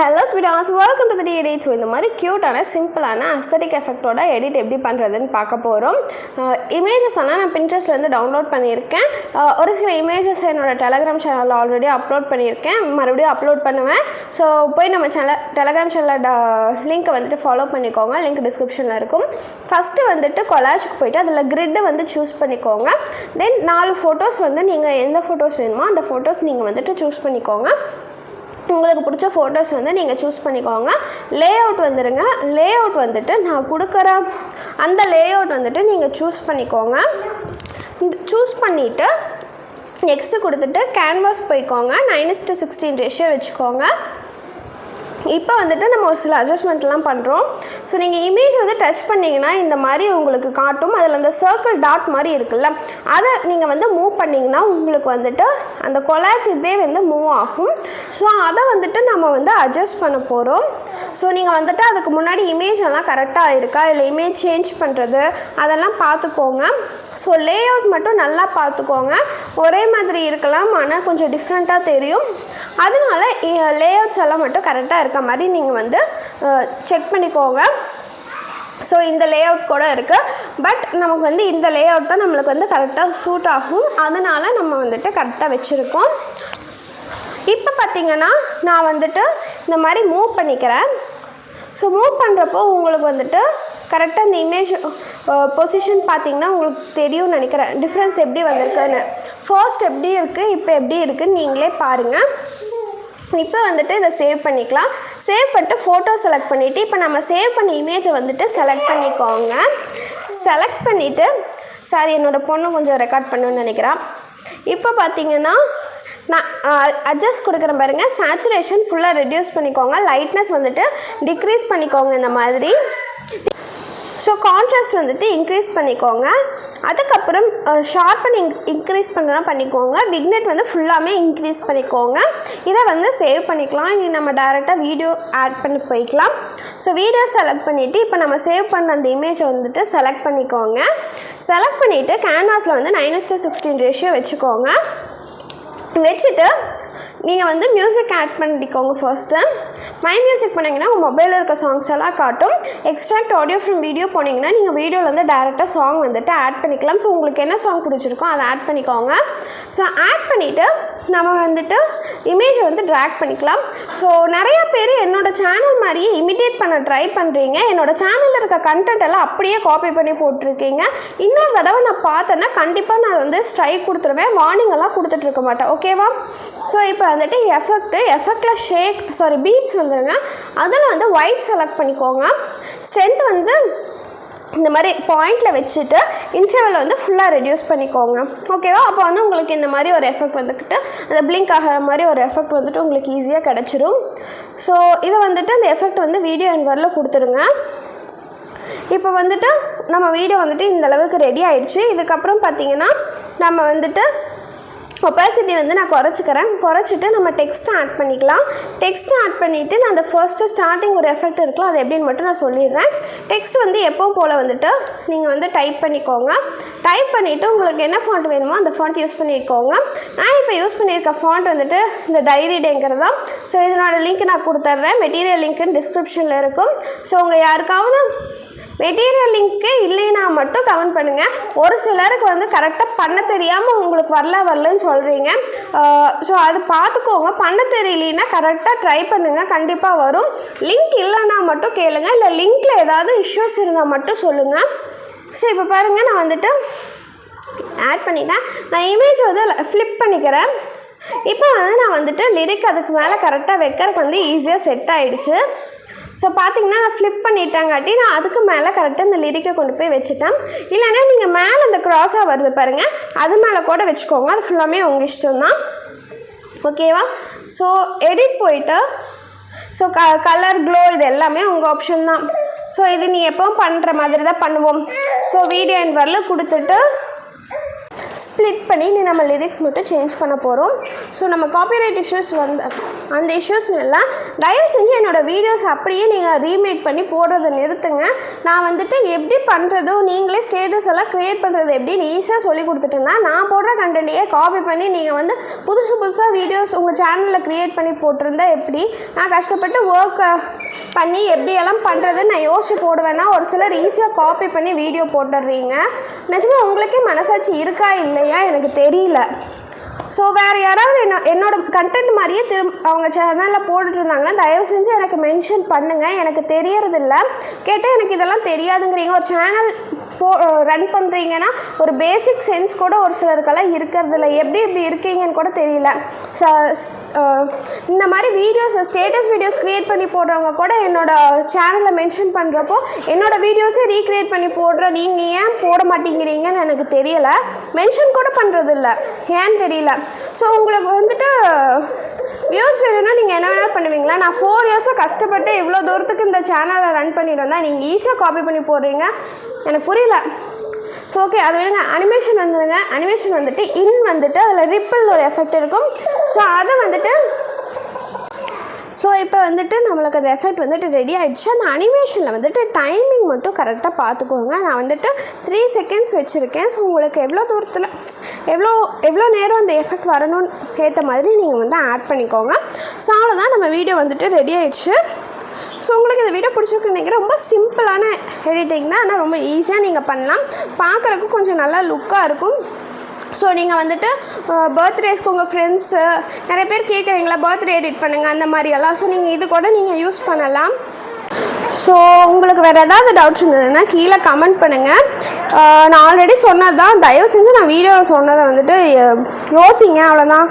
Hello Sweethearts, welcome to the D-Edit. So இந்த மாதிரி க்யூட்டான சிம்பிளான அஸ்தட்டிக் எஃபெக்டோட எடிட் எப்படி பண்ணுறதுன்னு பார்க்க போகிறோம். இமேஜஸ் எல்லாம் நான் பின்ட்ரெஸ்ட்லேருந்து டவுன்லோட் பண்ணியிருக்கேன். ஒரு சில இமேஜஸ் என்னோட டெலகிராம் சேனலில் ஆல்ரெடி அப்லோட் பண்ணியிருக்கேன், மறுபடியும் அப்லோட் பண்ணுவேன். ஸோ போய் நம்ம டெலகிராம் சேனலில் லிங்க்கை வந்துட்டு ஃபாலோ பண்ணிக்கோங்க, லிங்க் டிஸ்கிரிப்ஷனில் இருக்கும். ஃபஸ்ட்டு வந்துட்டு கொலாஜுக்கு போய்ட்டு அதில் கிரிட்டு வந்து சூஸ் பண்ணிக்கோங்க. தென் 4 ஃபோட்டோஸ் வந்து நீங்கள் எந்த ஃபோட்டோஸ் வேணுமோ அந்த ஃபோட்டோஸ் நீங்கள் வந்துட்டு சூஸ் பண்ணிக்கோங்க. உங்களுக்கு பிடிச்ச ஃபோட்டோஸ் வந்து நீங்கள் சூஸ் பண்ணிக்கோங்க. லே அவுட் வந்துடுங்க. லே அவுட் வந்துட்டு நான் கொடுக்குற அந்த லே அவுட் வந்துட்டு நீங்கள் சூஸ் பண்ணிக்கோங்க. சூஸ் பண்ணிவிட்டு நெக்ஸ்ட்டு கொடுத்துட்டு கேன்வாஸ் போய்க்கோங்க. 9:16 ரேஷியோ வச்சுக்கோங்க. இப்போ வந்துட்டு நம்ம ஒரு சில அட்ஜஸ்ட்மெண்ட்லாம் பண்ணுறோம். ஸோ நீங்கள் இமேஜ் வந்து டச் பண்ணிங்கன்னா இந்த மாதிரி உங்களுக்கு காட்டும். அதில் அந்த சர்க்கிள் டாட் மாதிரி இருக்குல்ல, அதை நீங்கள் வந்து மூவ் பண்ணிங்கன்னா உங்களுக்கு வந்துட்டு அந்த கொலாஜ் இதே வந்து மூவ் ஆகும். ஸோ அதை வந்துட்டு நம்ம வந்து அட்ஜஸ்ட் பண்ண போகிறோம். ஸோ நீங்கள் வந்துட்டு அதுக்கு முன்னாடி இமேஜ் எல்லாம் கரெக்டாக இருக்கா இல்லை இமேஜ் சேஞ்ச் பண்ணுறது அதெல்லாம் பார்த்துக்கோங்க. ஸோ லே அவுட் மட்டும் நல்லா பார்த்துக்கோங்க. ஒரே மாதிரி இருக்கலாம், ஆனால் கொஞ்சம் டிஃப்ரெண்ட்டாக தெரியும். அதனால லே அவுட்ஸ் எல்லாம் மட்டும் கரெக்டாக இருக்க மாதிரி நீங்கள் வந்து செக் பண்ணிக்கோங்க. ஸோ இந்த லே அவுட் கூட இருக்குது, பட் நமக்கு வந்து இந்த லே அவுட் தான் நம்மளுக்கு வந்து கரெக்டாக சூட் ஆகும். அதனால் நம்ம வந்துட்டு கரெக்டாக வச்சுருக்கோம். இப்போ பார்த்திங்கன்னா நான் வந்துட்டு இந்த மாதிரி மூவ் பண்ணிக்கிறேன். ஸோ மூவ் பண்ணுறப்போ உங்களுக்கு வந்துட்டு கரெக்டாக இந்த இமேஜ் பொசிஷன் பார்த்திங்கன்னா உங்களுக்கு தெரியும்னு நினைக்கிறேன், டிஃப்ரென்ஸ் எப்படி வந்திருக்குன்னு. ஃபர்ஸ்ட் எப்படி இருக்குது, இப்போ எப்படி இருக்குதுன்னு நீங்களே பாருங்கள். இப்போ வந்துட்டு இதை சேவ் பண்ணிக்கலாம். சேவ் பண்ணிட்டு ஃபோட்டோ செலக்ட் பண்ணிவிட்டு இப்போ நம்ம சேவ் பண்ண இமேஜை வந்துட்டு செலக்ட் பண்ணிக்கோங்க. செலக்ட் பண்ணிவிட்டு என்னோடய பொண்ணு கொஞ்சம் ரெக்கார்ட் பண்ணணும்னு நினைக்கிறேன். இப்போ பார்த்திங்கன்னா நான் அட்ஜஸ்ட் கொடுக்குறேன் பாருங்கள். சேச்சுரேஷன் ஃபுல்லாக ரெடியூஸ் பண்ணிக்கோங்க. லைட்னஸ் வந்துட்டு டிக்ரீஸ் பண்ணிக்கோங்க இந்த மாதிரி. ஸோ கான்ட்ராஸ்ட் வந்துட்டு இன்க்ரீஸ் பண்ணிக்கோங்க. அதுக்கப்புறம் ஷார்ப்பன் இன்க்ரீஸ் பண்ணுறோன்னா பண்ணிக்கோங்க. விக்னெட் வந்து ஃபுல்லாமே இன்க்ரீஸ் பண்ணிக்கோங்க. இதை வந்து சேவ் பண்ணிக்கலாம். இனி நம்ம டைரெக்டாக வீடியோ ஆட் பண்ணி போய்க்கலாம். ஸோ வீடியோ செலக்ட் பண்ணிவிட்டு இப்போ நம்ம சேவ் பண்ண அந்த இமேஜை வந்துட்டு செலக்ட் பண்ணிக்கோங்க. செலக்ட் பண்ணிவிட்டு கேன்வாஸில் வந்து 9:16 ரேஷியோ வச்சுக்கோங்க. வச்சுட்டு நீங்கள் வந்து மியூசிக் ஆட் பண்ணிக்கோங்க. ஃபர்ஸ்ட்டு மை மியூசிக் போனீங்கன்னா உங்கள் மொபைலில் இருக்க சாங்ஸ் எல்லாம் காட்டும். எக்ஸ்ட்ராக்ட் ஆடியோ ஃப்ரம் வீடியோ போனீங்கன்னா நீங்கள் வீடியோவில் வந்து டேரெக்டாக சாங் வந்துட்டு ஆட் பண்ணிக்கலாம். ஸோ உங்களுக்கு என்ன சாங் பிடிச்சிருக்கோ அதை ஆட் பண்ணிக்கோங்க. ஸோ ஆட் பண்ணிவிட்டு நம்ம வந்துட்டு இமேஜை வந்து ட்ராக் பண்ணிக்கலாம். ஸோ நிறையா பேர் என்னோடய சேனல் மாதிரியே இமிடேட் பண்ண ட்ரை பண்ணுறீங்க. என்னோடய சேனலில் இருக்க கண்டென்ட் எல்லாம் அப்படியே காப்பி பண்ணி போட்டிருக்கீங்க. இன்னொரு தடவை நான் பார்த்தேன்னா கண்டிப்பாக நான் வந்து ஸ்ட்ரைக் கொடுத்துருவேன், வார்னிங் எல்லாம் கொடுத்துட்ருக்க மாட்டேன், ஓகேவா? ஸோ இப்போ வந்துட்டு எஃபெக்டில் பீட்ஸ் வந்துடுங்க. அதில் வந்து ஒயிட் செலக்ட் பண்ணிக்கோங்க. ஸ்ட்ரென்த் வந்து இந்த மாதிரி பாயிண்டில் வச்சுட்டு இன்டர்வல் வந்து ஃபுல்லாக ரெடியூஸ் பண்ணிக்கோங்க, ஓகேவா? அப்போ வந்து உங்களுக்கு இந்த மாதிரி ஒரு எஃபெக்ட் வந்துக்கிட்டு அந்த பிளிங்க் ஆகிற மாதிரி ஒரு எஃபெக்ட் வந்துட்டு உங்களுக்கு ஈஸியாக கிடச்சிரும். ஸோ இதை வந்துட்டு அந்த எஃபெக்ட் வந்து வீடியோ என்வரில் கொடுத்துருங்க. இப்போ வந்துட்டு நம்ம வீடியோ வந்துட்டு இந்த அளவுக்கு ரெடி ஆகிடுச்சு. இதுக்கப்புறம் பார்த்திங்கன்னா நம்ம வந்துட்டு ஒப்பாசிட்டி வந்து நான் குறைச்சிட்டு நம்ம டெக்ஸ்ட்டை ஆட் பண்ணிக்கலாம். டெக்ஸ்ட்டை ஆட் பண்ணிவிட்டு நான் அந்த ஃபர்ஸ்ட்டு ஸ்டார்டிங் ஒரு எஃபெக்ட் இருக்கலாம், அது எப்படின்னு மட்டும் நான் சொல்லிடுறேன். டெக்ஸ்ட் வந்து எப்பவும் போல் வந்துட்டு நீங்கள் வந்து டைப் பண்ணிக்கோங்க. டைப் பண்ணிவிட்டு உங்களுக்கு என்ன ஃபாண்ட் வேணுமோ அந்த ஃபாண்ட் யூஸ் பண்ணிக்கோங்க. நான் இப்போ யூஸ் பண்ணியிருக்க ஃபாண்ட் வந்துட்டு இந்த டைரி டேங்கிறது தான். ஸோ இதனோட லிங்க் நான் கொடுத்துட்றேன். மெட்டீரியல் லிங்க்குன்னு டிஸ்கிரிப்ஷனில் இருக்கும். ஸோ உங்கள் யாருக்காவது மெட்டீரியல் லிங்க்கே இல்லைன்னா மட்டும் கமெண்ட் பண்ணுங்கள். ஒரு சிலருக்கு வந்து கரெக்டாக பண்ண தெரியாமல் உங்களுக்கு வரலன்னு சொல்கிறீங்க. ஸோ அது பார்த்துக்கோங்க. பண்ண தெரியலன்னா கரெக்டாக ட்ரை பண்ணுங்கள், கண்டிப்பாக வரும். லிங்க் இல்லைன்னா மட்டும் கேளுங்க, இல்லை லிங்க்கில் ஏதாவது இஷ்யூஸ் இருந்தால் மட்டும் சொல்லுங்கள். ஸோ இப்போ பாருங்கள், நான் வந்துட்டு ஆட் பண்ணிட்டேன். நான் இமேஜ் வந்து ஃப்ளிப் பண்ணிக்கிறேன். இப்போ வந்து நான் வந்துட்டு லிரிக் அதுக்கு மேலே கரெக்டாக வைக்கிறதுக்கு வந்து ஈஸியாக செட் ஆகிடுச்சு. ஸோ பார்த்திங்கன்னா நான் ஃப்ளிப் பண்ணிட்டேங்காட்டி நான் அதுக்கு மேலே கரெக்டாக இந்த லிரிக்கை கொண்டு போய் வச்சுட்டேன். இல்லைன்னா நீங்கள் மேலே அந்த க்ராஸாக வருது பாருங்கள், அது மேலே கூட வச்சுக்கோங்க. அது ஃபுல்லாமே உங்கள் இஷ்டம் தான், ஓகேவா? ஸோ எடிட் போயிட்டு ஸோ கலர் க்ளோ இது எல்லாமே உங்கள் ஆப்ஷன் தான். ஸோ இது நீ எப்போவும் பண்ணுற மாதிரி தான் பண்ணுவோம். ஸோ வீடியோ என்வரில் கொடுத்துட்டு ஸ்ப்ளிட் பண்ணி நம்ம லிரிக்ஸ் மட்டும் சேஞ்ச் பண்ண போகிறோம். ஸோ நம்ம காப்பிரைட் இஷ்யூஸ் வந்து அந்த இஷ்யூஸ் எல்லாம் தயவு செஞ்சு என்னோடய வீடியோஸ் அப்படியே நீங்கள் ரீமேக் பண்ணி போடுறதை நிறுத்துங்க. நான் வந்துட்டு எப்படி பண்ணுறதோ நீங்களே ஸ்டேட்டஸ் எல்லாம் க்ரியேட் பண்ணுறது எப்படின்னு ஈஸியாக சொல்லி கொடுத்துட்டேன்னா நான் போடுற கண்டென்ட்டையே காப்பி பண்ணி நீங்கள் வந்து புதுசாக வீடியோஸ் உங்கள் சேனலில் க்ரியேட் பண்ணி போட்டிருந்தா எப்படி? நான் கஷ்டப்பட்டு ஒர்க் பண்ணி எப்படியெல்லாம் பண்ணுறதுன்னு நான் யோசிச்சு போடுவேன்னா ஒரு சிலர் ஈஸியாக காப்பி பண்ணி வீடியோ போட்டுடுறீங்க. நிஜமாக உங்களுக்கே மனசாட்சி இருக்கா இல்லையா எனக்கு தெரியல. ஸோ வேறு யாராவது என்னோடய கண்டென்ட் மாதிரியே அவங்க சேனலில் போட்டுட்டு இருந்தாங்கன்னா தயவு செஞ்சு எனக்கு மென்ஷன் பண்ணுங்கள். எனக்கு தெரியறதில்ல. கேட்டால் எனக்கு இதெல்லாம் தெரியாதுங்கிறீங்க. ஒரு சேனல் ரன் பண்ணுறீங்கன்னா ஒரு பேசிக் சென்ஸ் கூட ஒரு சிலருக்கெல்லாம் இருக்கிறதில்ல. எப்படி இருக்கீங்கன்னு கூட தெரியல. இந்த மாதிரி வீடியோஸ் ஸ்டேட்டஸ் வீடியோஸ் க்ரியேட் பண்ணி போடுறவங்க கூட என்னோடய சேனலில் மென்ஷன் பண்ணுறப்போ என்னோடய வீடியோஸே ரீக்ரியேட் பண்ணி போடுற நீங்கள் ஏன் போட மாட்டேங்கிறீங்கன்னு எனக்கு தெரியலை. மென்ஷன் கூட பண்ணுறதில்ல, ஏன்னு தெரியல. ஸோ உங்களுக்கு வந்துட்டு வியூஸ் வேணும்னா நீங்கள் என்ன வேணாலும் பண்ணுவீங்களா? நான் 4 இயர்ஸாக கஷ்டப்பட்டு இவ்வளோ தூரத்துக்கு இந்த சேனலை ரன் பண்ணிட்டு வந்தால் நீங்கள் ஈஸியாக காப்பி பண்ணி போடுறீங்க. எனக்கு புரியல. ஸோ ஓகே, அது விடுங்க. அனிமேஷன் வந்துடுங்க. அனிமேஷன் வந்துட்டு வந்துட்டு அதில் ரிப்பிள் ஒரு எஃபெக்ட் இருக்கும். ஸோ அதை வந்துட்டு இப்போ வந்துட்டு நம்மளுக்கு அந்த எஃபெக்ட் வந்துட்டு ரெடி ஆகிடுச்சு. அந்த அனிமேஷனில் வந்துட்டு டைமிங் மட்டும் கரெக்டாக பார்த்துக்கோங்க. நான் வந்துட்டு 3 செகண்ட்ஸ் வச்சுருக்கேன். ஸோ உங்களுக்கு எவ்வளோ தூரத்தில் எவ்வளோ நேரம் அந்த எஃபெக்ட் வரணும்னு ஏற்ற மாதிரி நீங்கள் வந்து ஆட் பண்ணிக்கோங்க. ஸோ அவ்வளோதான், நம்ம வீடியோ வந்துட்டு ரெடி ஆகிடுச்சு. ஸோ உங்களுக்கு இந்த வீடியோ பிடிச்சிருக்குன்னு நினைக்கிறேன். ரொம்ப சிம்பிளான எடிட்டிங் தான், ஆனால் ரொம்ப ஈஸியாக நீங்கள் பண்ணலாம். பார்க்குறதுக்கு கொஞ்சம் நல்லா லுக்காக இருக்கும். ஸோ நீங்கள் வந்துட்டு பர்த்டேஸ்க்கு உங்கள் ஃப்ரெண்ட்ஸு நிறைய பேர் கேட்குறீங்களா பர்த்டே எடிட் பண்ணுங்கள் அந்த மாதிரியெல்லாம். ஸோ நீங்கள் இது கூட நீங்கள் யூஸ் பண்ணலாம். ஸோ உங்களுக்கு வேறு ஏதாவது டவுட்ஸ் இருந்ததுன்னா கீழே கமெண்ட் பண்ணுங்கள். நான் ஆல்ரெடி சொன்னது தான், தயவு செஞ்சு நான் வீடியோவில் சொன்னதை வந்துட்டு யோசிங்க, அவ்வளோதான்.